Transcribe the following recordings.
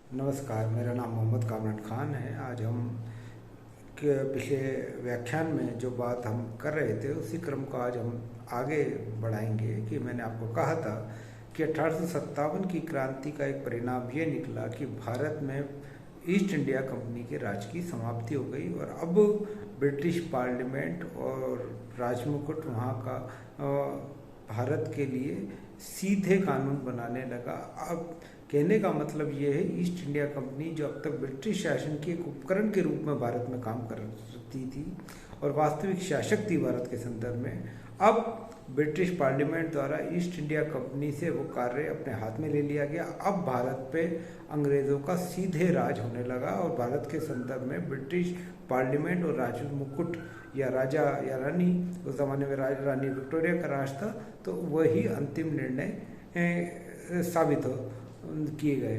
नमस्कार, मेरा नाम मोहम्मद कामरान खान है। आज हम पिछले व्याख्यान में जो बात हम कर रहे थे उसी क्रम को आज हम आगे बढ़ाएंगे कि मैंने आपको कहा था कि 1857 की क्रांति का एक परिणाम ये निकला कि भारत में ईस्ट इंडिया कंपनी के राज की समाप्ति हो गई और अब ब्रिटिश पार्लियामेंट और राजमुकुट वहाँ का भारत के लिए सीधे कानून बनाने लगा। अब कहने का मतलब ये है, ईस्ट इंडिया कंपनी जो अब तक ब्रिटिश शासन के एक उपकरण के रूप में भारत में काम करती थी और वास्तविक शासक थी भारत के संदर्भ में, अब ब्रिटिश पार्लियामेंट द्वारा ईस्ट इंडिया कंपनी से वो कार्य अपने हाथ में ले लिया गया। अब भारत पे अंग्रेज़ों का सीधे राज होने लगा और भारत के संदर्भ में ब्रिटिश पार्लियामेंट और राजमुकुट या राजा या रानी, उस ज़माने में रानी विक्टोरिया का राज था, तो वही अंतिम निर्णय साबित किए गए।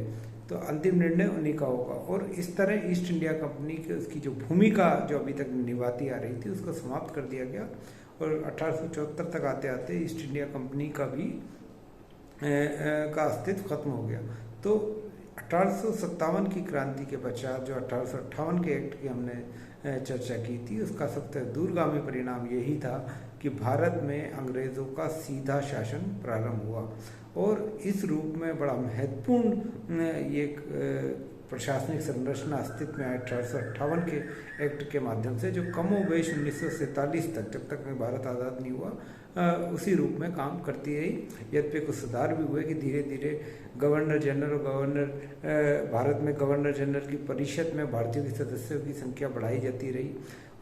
तो अंतिम निर्णय उन्हीं का होगा और इस तरह ईस्ट इंडिया कंपनी की उसकी जो भूमिका जो अभी तक निभाती आ रही थी उसको समाप्त कर दिया गया और 1874 तक आते आते ईस्ट इंडिया कंपनी का भी का अस्तित्व खत्म हो गया। तो 1857 की क्रांति के पश्चात जो 1858 के एक्ट की हमने चर्चा की थी, उसका सबसे दूरगामी परिणाम यही था कि भारत में अंग्रेज़ों का सीधा शासन प्रारंभ हुआ और इस रूप में बड़ा महत्वपूर्ण ये प्रशासनिक संरचना अस्तित्व में आई 1858 के एक्ट के माध्यम से, जो कमोबेश 1947 तक, जब तक भारत आज़ाद नहीं हुआ, उसी रूप में काम करती रही। यद्यपि कुछ सुधार भी हुए कि धीरे धीरे गवर्नर जनरल और भारत में गवर्नर जनरल की परिषद में भारतीयों की सदस्यों की संख्या बढ़ाई जाती रही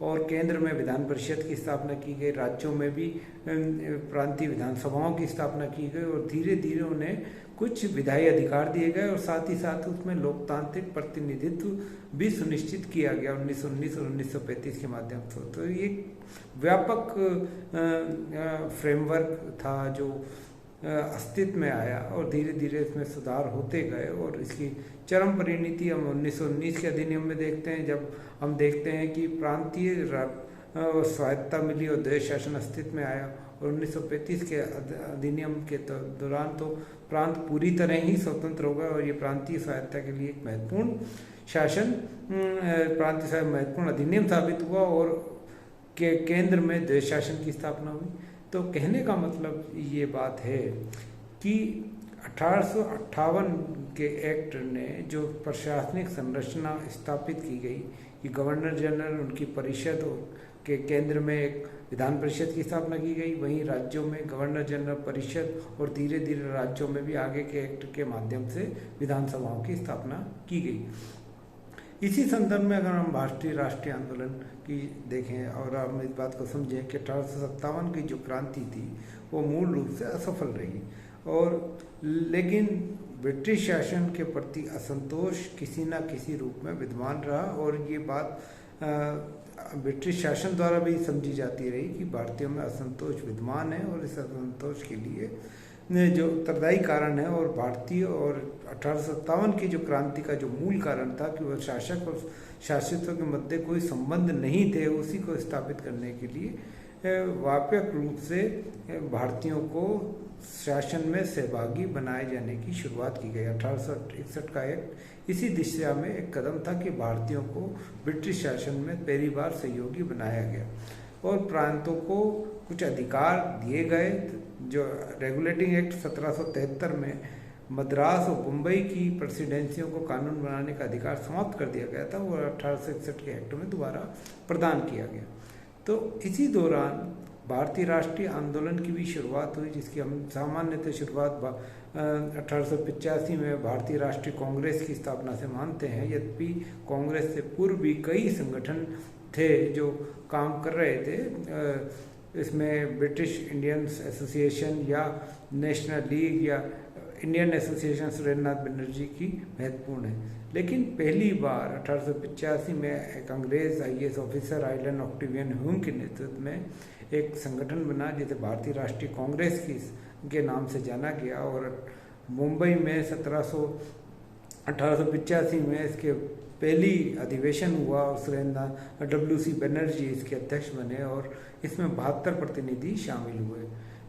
और केंद्र में विधान परिषद की स्थापना की गई, राज्यों में भी प्रांतीय विधानसभाओं की स्थापना की गई और धीरे धीरे उन्हें कुछ विधायी अधिकार दिए गए और साथ ही साथ उसमें लोकतांत्रिक प्रतिनिधित्व भी सुनिश्चित किया गया 1919 और 1935 के माध्यम से। तो ये व्यापक फ्रेमवर्क था जो अस्तित्व में आया और धीरे धीरे इसमें सुधार होते गए और इसकी चरम परिणति हम 1919 के अधिनियम में देखते हैं, जब हम देखते हैं कि प्रांतीय स्वायत्तता मिली और देश शासन अस्तित्व में आया और 1935 के अधिनियम के दौरान तो प्रांत पूरी तरह ही स्वतंत्र हो गए और ये प्रांतीय स्वायत्तता के लिए एक महत्वपूर्ण शासन, प्रांतीय महत्वपूर्ण अधिनियम साबित हुआ और केंद्र में देश शासन की स्थापना हुई। तो कहने का मतलब ये बात है कि 1858 के एक्ट ने जो प्रशासनिक संरचना स्थापित की गई कि गवर्नर जनरल, उनकी परिषद के केंद्र में एक विधान परिषद की स्थापना की गई, वहीं राज्यों में गवर्नर जनरल परिषद और धीरे धीरे राज्यों में भी आगे के एक्ट के माध्यम से विधानसभाओं की स्थापना की गई। इसी संदर्भ में अगर हम राष्ट्रीय आंदोलन की देखें और हम इस बात को समझें कि 1857 की जो क्रांति थी वो मूल रूप से असफल रही और लेकिन ब्रिटिश शासन के प्रति असंतोष किसी न किसी रूप में विद्यमान रहा और ये बात ब्रिटिश शासन द्वारा भी समझी जाती रही कि भारतीयों में असंतोष विद्यमान है और इस असंतोष के लिए जो उत्तरदायी कारण है और भारतीय और 1857 की जो क्रांति का जो मूल कारण था कि वह शासक और शासितों के मध्य कोई संबंध नहीं थे, उसी को स्थापित करने के लिए व्यापक रूप से भारतीयों को शासन में सहभागी बनाए जाने की शुरुआत की गई। 1861 का एक्ट इसी दिशा में एक कदम था कि भारतीयों को ब्रिटिश शासन में पहली बार सहयोगी बनाया गया और प्रांतों को कुछ अधिकार दिए गए। जो रेगुलेटिंग एक्ट 1773 में मद्रास और मुंबई की प्रेसिडेंसियों को कानून बनाने का अधिकार समाप्त कर दिया गया था और 1861 के एक्ट में दोबारा प्रदान किया गया। तो इसी दौरान भारतीय राष्ट्रीय आंदोलन की भी शुरुआत हुई, जिसकी हम सामान्यतः शुरुआत 1885 में भारतीय राष्ट्रीय कांग्रेस की स्थापना से मानते हैं। यद्यपि कांग्रेस से पूर्व भी कई संगठन थे जो काम कर रहे थे, इसमें ब्रिटिश इंडियन एसोसिएशन या नेशनल लीग या इंडियन एसोसिएशन सुरेंद्रनाथ बनर्जी की महत्वपूर्ण है। लेकिन पहली बार 1885 में एक अंग्रेज IAS officer island Octavian Hume के नेतृत्व में एक संगठन बना जिसे भारतीय राष्ट्रीय कांग्रेस के नाम से जाना गया और मुंबई में 1885 में इसके पहली अधिवेशन हुआ और सुरेंद्रनाथ WC बनर्जी इसके अध्यक्ष बने और इसमें 72 प्रतिनिधि शामिल हुए।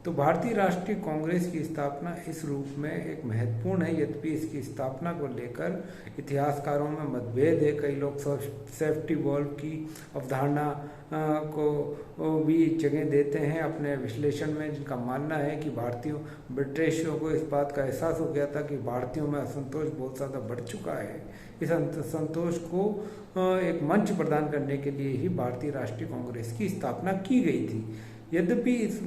तो भारतीय राष्ट्रीय कांग्रेस की स्थापना इस रूप में एक महत्वपूर्ण है। यद्यपि इसकी स्थापना को लेकर इतिहासकारों में मतभेद है। कई लोग सेफ्टी वॉल्व की अवधारणा को भी जगह देते हैं अपने विश्लेषण में, जिनका मानना है कि ब्रिटिशों को इस बात का एहसास हो गया था कि भारतीयों में असंतोष बहुत ज़्यादा बढ़ चुका है। इस असंतोष को एक मंच प्रदान करने के लिए ही भारतीय राष्ट्रीय कांग्रेस की स्थापना की गई थी। यद्यपि इस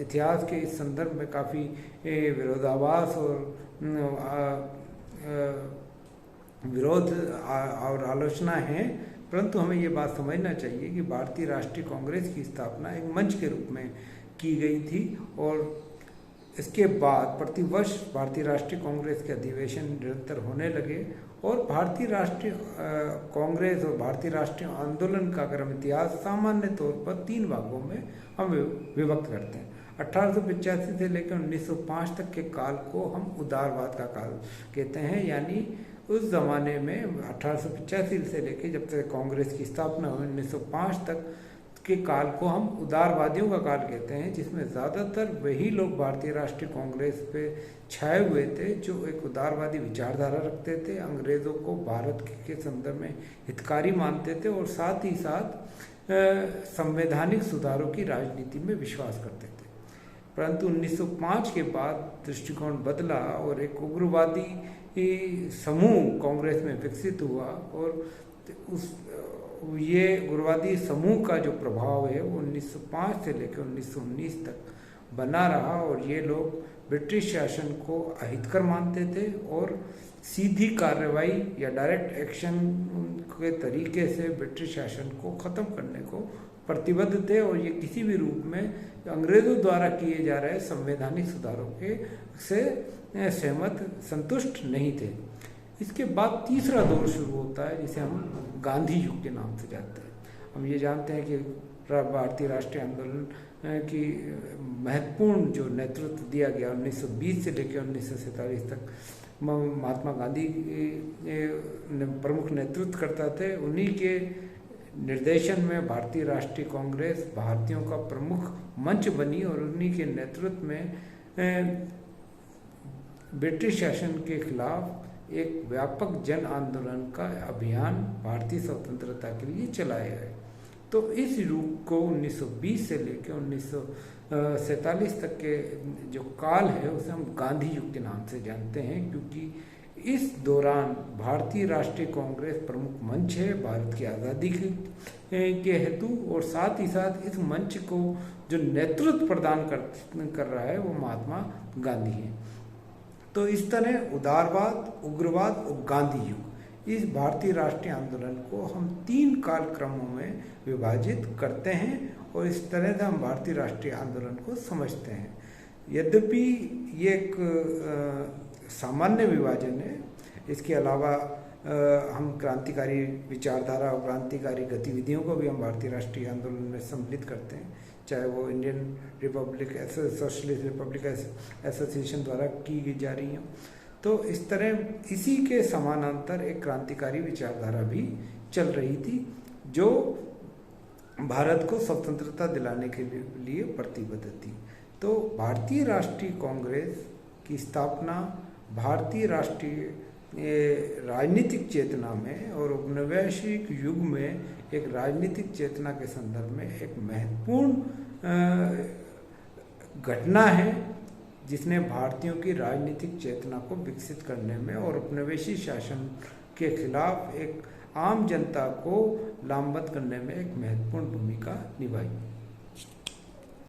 इतिहास के इस संदर्भ में काफ़ी विरोधाभास और विरोध और आलोचना है, परंतु हमें ये बात समझना चाहिए कि भारतीय राष्ट्रीय कांग्रेस की स्थापना एक मंच के रूप में की गई थी और इसके बाद प्रतिवर्ष भारतीय राष्ट्रीय कांग्रेस के अधिवेशन निरंतर होने लगे और भारतीय राष्ट्रीय कांग्रेस और भारतीय राष्ट्रीय आंदोलन का अगर हम इतिहास सामान्य तौर पर 3 भागों में हम विभक्त करते हैं। 1885 से लेकर 1905 तक के काल को हम उदारवाद का काल कहते हैं, यानी उस ज़माने में 1885 से लेकर जब तक कांग्रेस की स्थापना हुई 1905 तक के काल को हम उदारवादियों का काल कहते हैं, जिसमें ज़्यादातर वही लोग भारतीय राष्ट्रीय कांग्रेस पे छाए हुए थे जो एक उदारवादी विचारधारा रखते थे, अंग्रेज़ों को भारत के संदर्भ में हितकारी मानते थे और साथ ही साथ संवैधानिक सुधारों की राजनीति में विश्वास करते थे। परंतु 1905 के बाद दृष्टिकोण बदला और एक उग्रवादी समूह कांग्रेस में विकसित हुआ और ये उग्रवादी समूह का जो प्रभाव है वो 1905 से लेकर 1919 तक बना रहा और ये लोग ब्रिटिश शासन को अहितकर मानते थे और सीधी कार्रवाई या डायरेक्ट एक्शन के तरीके से ब्रिटिश शासन को ख़त्म करने को प्रतिबद्ध थे और ये किसी भी रूप में अंग्रेज़ों द्वारा किए जा रहे संवैधानिक सुधारों के से सहमत संतुष्ट नहीं थे। इसके बाद तीसरा दौर शुरू होता है जिसे हम गांधी युग के नाम से जानते हैं। हम ये जानते हैं कि भारतीय राष्ट्रीय आंदोलन की महत्वपूर्ण जो नेतृत्व दिया गया 1920 से लेकर 1947 तक महात्मा गांधी प्रमुख नेतृत्व करता थे। उन्हीं के निर्देशन में भारतीय राष्ट्रीय कांग्रेस भारतीयों का प्रमुख मंच बनी और उन्हीं के नेतृत्व में ब्रिटिश शासन के खिलाफ एक व्यापक जन आंदोलन का अभियान भारतीय स्वतंत्रता के लिए चलाया गया। तो इस रूप को 1920 से लेकर 1947 तक के जो काल है उसे हम गांधी युग के नाम से जानते हैं, क्योंकि इस दौरान भारतीय राष्ट्रीय कांग्रेस प्रमुख मंच है भारत की आज़ादी के हेतु और साथ ही साथ इस मंच को जो नेतृत्व प्रदान कर रहा है वो महात्मा गांधी है। तो इस तरह उदारवाद, उग्रवाद और गांधी युग, इस भारतीय राष्ट्रीय आंदोलन को हम 3 कालक्रमों में विभाजित करते हैं और इस तरह से हम भारतीय राष्ट्रीय आंदोलन को समझते हैं। यद्यपि ये एक सामान्य विभाजन है, इसके अलावा हम क्रांतिकारी विचारधारा और क्रांतिकारी गतिविधियों को भी हम भारतीय राष्ट्रीय आंदोलन में सम्मिलित करते हैं, चाहे वो Indian Republic socialist Republic association द्वारा की जा रही हो। तो इस तरह इसी के समानांतर एक क्रांतिकारी विचारधारा भी चल रही थी जो भारत को स्वतंत्रता दिलाने के लिए प्रतिबद्ध थी। तो भारतीय राष्ट्रीय कांग्रेस की स्थापना भारतीय राष्ट्रीय राजनीतिक चेतना में और उपनिवेशिक युग में एक राजनीतिक चेतना के संदर्भ में एक महत्वपूर्ण घटना है जिसने भारतीयों की राजनीतिक चेतना को विकसित करने में और उपनिवेशी शासन के खिलाफ एक आम जनता को लामबंद करने में एक महत्वपूर्ण भूमिका निभाई।